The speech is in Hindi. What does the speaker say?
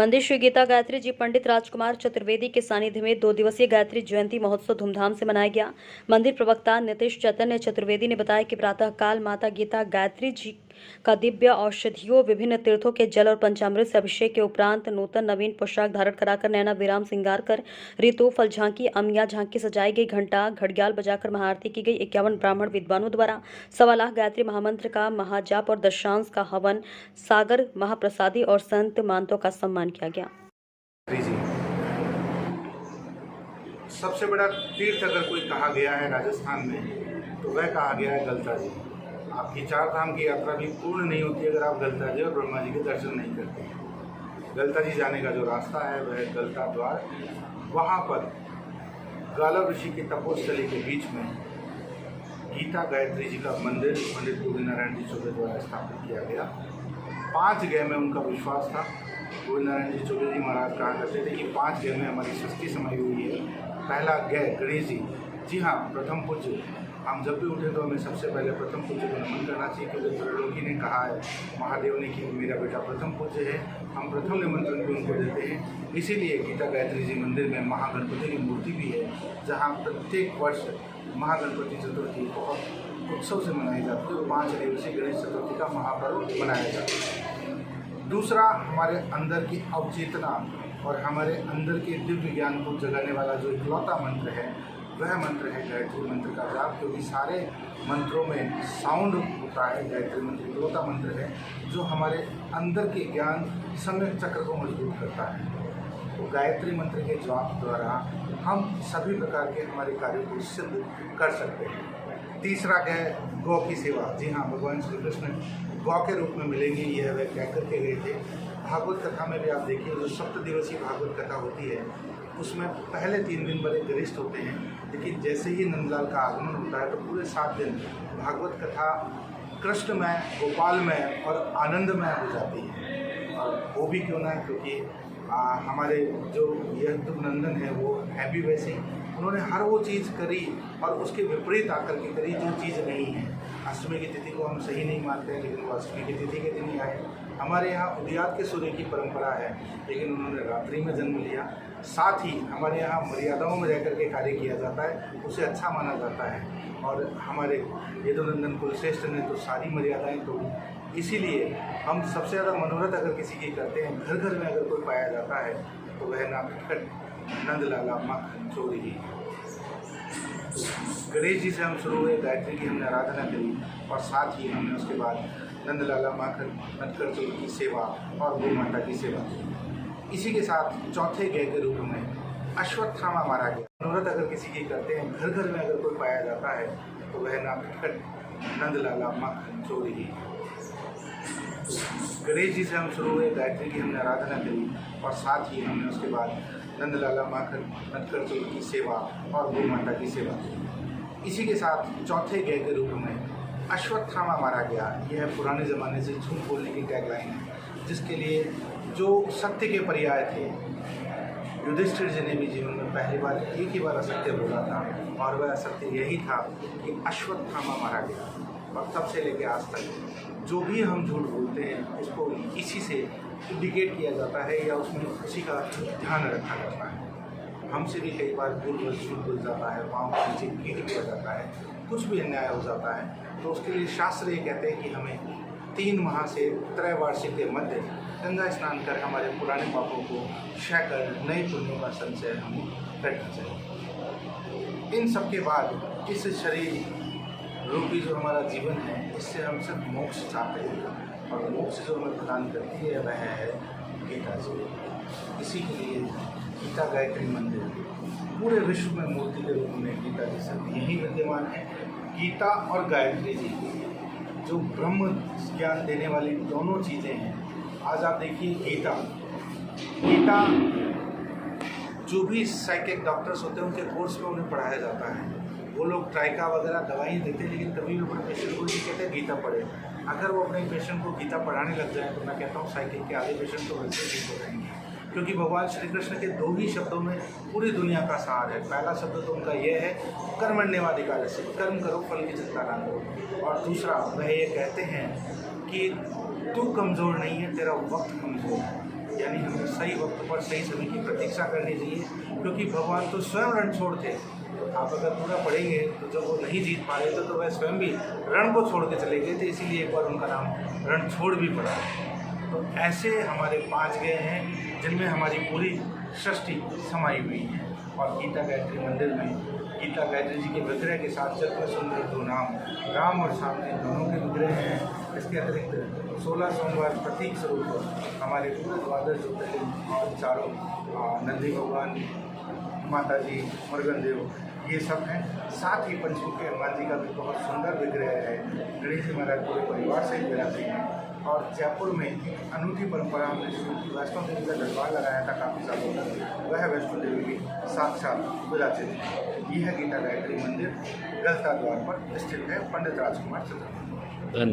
मंदिर श्री गीता गायत्री जी पंडित राजकुमार चतुर्वेदी के सानिध्य में 2 दिवसीय गायत्री जयंती महोत्सव धूमधाम से मनाया गया। मंदिर प्रवक्ता नीतीश चैतन्य चतुर्वेदी ने बताया कि प्रातः काल माता गीता गायत्री जी का दिव्य औषधियों विभिन्न तीर्थों के जल और पंचामृत से अभिषेक के उपरांत नूतन नवीन पोशाक धारण कराकर नैना विराम श्रृंगार कर ऋतु फल झांकी अमिया झांकी सजाई गई। घंटा घड़ियाल बजाकर महाआरती की गई। 51 ब्राह्मण विद्वानों द्वारा 1.25 लाख गायत्री महामंत्र का महाजाप और दशांश का हवन, सागर महाप्रसादी और संत मानतों का सम्मान किया गया। सबसे बड़ा तीर्थ अगर कोई कहा गया है राजस्थान में तो वह कहा गया है गलता जी। आपकी 4 धाम की यात्रा भी पूर्ण नहीं होती अगर आप गलता जी और ब्रह्मा जी के दर्शन नहीं करते। गलता जी जाने का जो रास्ता है वह गलता द्वार, वहाँ पर गालव ऋषि की तपोस्थली के बीच में गीता गायत्री जी का मंदिर पंडित गोविंद नारायण जी चौबे द्वारा स्थापित किया गया। 5 गय में उनका विश्वास था। गोविंद नारायण जी चौबे जी महाराज कहा करते थे कि 5 गय में हमारी सृष्टि समाई हुई है। पहला गय गणेश जी। जी हाँ, प्रथम पूज्य। हम जब भी उठे तो हमें सबसे पहले प्रथम पूज्य को नमन करना चाहिए, क्योंकि त्रिलोकी ने कहा है, महादेव ने कि मेरा बेटा प्रथम पूज्य है। हम प्रथम निमंत्रण भी उनको देते हैं। इसीलिए गीता गायत्री जी मंदिर में महागणपति की मूर्ति भी है, जहाँ प्रत्येक वर्ष महागणपति चतुर्थी बहुत उत्सव से मनाई जाती है और 5 दिवसीय गणेश चतुर्थी का महापर्व मनाया जाता है। दूसरा, हमारे अंदर की अवचेतना और हमारे अंदर के दिव्य ज्ञान को जगाने वाला जो इकलौता मंत्र है वह मंत्र है गायत्री मंत्र का जाप, क्योंकि सारे मंत्रों में साउंड होता है। गायत्री मंत्र इकलौता मंत्र है जो हमारे अंदर के ज्ञान सम्यक चक्र को मजबूत करता है। तो गायत्री मंत्र के जाप द्वारा हम सभी प्रकार के हमारे कार्यों को सिद्ध कर सकते हैं। तीसरा है गौ की सेवा। जी हाँ, भगवान श्री कृष्ण गौ के रूप में मिलेंगे, यह वह कह करके गए थे। भागवत कथा में भी आप देखिए, जो 7 दिवसीय भागवत कथा होती है उसमें पहले 3 दिन बड़े गरिष्ठ होते हैं, लेकिन जैसे ही नंदलाल का आगमन होता है तो पूरे 7 दिन भागवत कथा कृष्णमय, गोपालमय और आनंदमय हो जाती है। और वो भी क्यों ना है, क्योंकि हमारे जो यदुनंदन है वो है भी वैसे ही। उन्होंने हर वो चीज़ करी और उसके विपरीत आकर के करी जो चीज़ नहीं है। अष्टमी की तिथि को हम सही नहीं मानते हैं, लेकिन वो अष्टमी की तिथि के दिन ही आए। हमारे यहाँ उदयात के सूर्य की परंपरा है, लेकिन उन्होंने रात्रि में जन्म लिया। साथ ही हमारे यहाँ मर्यादाओं में रह करके कार्य किया जाता है, उसे अच्छा माना जाता है। और हमारे यदुनंदन कुलश्रेष्ठ ने तो सारी मर्यादाएं तोड़ी। इसीलिए हम सबसे ज़्यादा मनोरथ अगर किसी की करते हैं, घर घर में अगर कोई पाया जाता है तो वह नंदलाला माखन चोरी ही। गणेश जी से हम शुरू हुए, गायत्री की हमने आराधना करी और साथ ही हमने उसके बाद नंदलाला माखन नटकर चोरी की सेवा और गौ माता की सेवा की। इसी के साथ चौथे गय के रूप में अश्वत्थामा मारा गया। मनोरथ अगर किसी की करते हैं, घर घर में अगर कोई पाया जाता है तो वह नंदलाला माखन चोरी ही। गणेश जी से हम शुरू हुए, गायत्री की हमने आराधना करी और साथ ही हमने उसके बाद नंदलाला माखन नटकर चोरी की सेवा और गौ माता की सेवा की। इसी के साथ चौथे गय के रूप में अश्वत्थामा मारा गया। यह पुराने ज़माने से झूठ बोलने की टैगलाइन है, जिसके लिए जो सत्य के पर्याय थे, युधिष्ठिर जी ने भी जीवन में पहली बार एक ही बार असत्य बोला था और वह असत्य यही था कि अश्वत्थामा मारा गया। और तब से लेकर आज तक जो भी हम झूठ बोलते हैं उसको इसी से इंडिकेट किया जाता है या उसमें उसी का ध्यान रखा जाता है। हमसे भी कई बार झूठ बोल जाता है, पाँव के नीचे पीट किया जाता है, कुछ भी अन्याय हो जाता है, तो उसके लिए शास्त्र ये कहते हैं कि हमें 3 माह से त्रैवार्षिक के मध्य गंगा स्नान कर हमारे पुराने पापों को क्षय कर नए पुण्यों का संचय हमें करना चाहिए। इन सब के बाद इस शरीर रूपी जो हमारा जीवन है, इससे हम सिर्फ मोक्ष चाहते हैं और मोक्ष जो हमें प्रदान करती है वह है गीता जी। इसी के लिए गीता गायत्री मंदिर पूरे विश्व में मूर्ति के रूप में गीता जी सिर्फ यही विद्यमान है। गीता और गायत्री जी जो ब्रह्म ज्ञान देने वाली दोनों चीज़ें हैं। आज आप देखिए गीता जो भी साइकिक डॉक्टर्स होते हैं उनके कोर्स में उन्हें पढ़ाया जाता है। वो लोग ट्राइका वगैरह दवाइयाँ देते हैं, लेकिन कभी भी अपने पेशेंट को नहीं कहते गीता पढ़े। अगर वो अपने पेशेंट को गीता पढ़ाने लग जाए तो मैं कहता हूँ साइकिक के आधे पेशेंट तो वैसे ठीक हो जाएंगे, क्योंकि भगवान श्री कृष्ण के 2 ही शब्दों में पूरी दुनिया का सार है। पहला शब्द तो उनका यह है कर्मण्येवाधिकार से, कर्म करो फल की चिंता ना करो। और दूसरा वह ये कहते हैं कि तू कमज़ोर नहीं है, तेरा वक्त कमज़ोर है। यानी हमें सही वक्त पर सही समय की प्रतीक्षा करनी चाहिए, क्योंकि भगवान तो स्वयं रणछोड़ थे। आप अगर पूरा पढ़ेंगे तो जब वो नहीं जीत पा रहे थे तो वह स्वयं भी रण को छोड़ के चले गए थे, इसीलिए एक बार उनका नाम रणछोड़ भी पड़ा। तो ऐसे हमारे 5 गए हैं जिनमें हमारी पूरी सृष्टि समाई हुई है। और गीता गायत्री मंदिर में गीता गायत्री जी के विग्रह के साथ चतुर सुंदर 2 नाम राम और श्याम जी दोनों के विग्रह हैं। इसके अतिरिक्त 16 सोमवार प्रतीक स्वरूप हमारे पूरे द्वादश ज्योतिर्लिंग और चारों नंदी भगवान, माता जी, मुरुगन देव, ये सब हैं। साथ ही पंचमुखी हनुमान जी का भी बहुत सुंदर विग्रह है। गणेश जी महाराज पूरे परिवार से विराजते हैं। और जयपुर में अनूठी परंपरा हमने शुरू की, वैष्णो देवी का दरबार लगाया था काफ़ी सालों तक, वह वैष्णो देवी भी साक्षात विराजित है। यह गीता गायत्री मंदिर गलता द्वार पर स्थित है, पंडित राजकुमार चतुर्वेदी।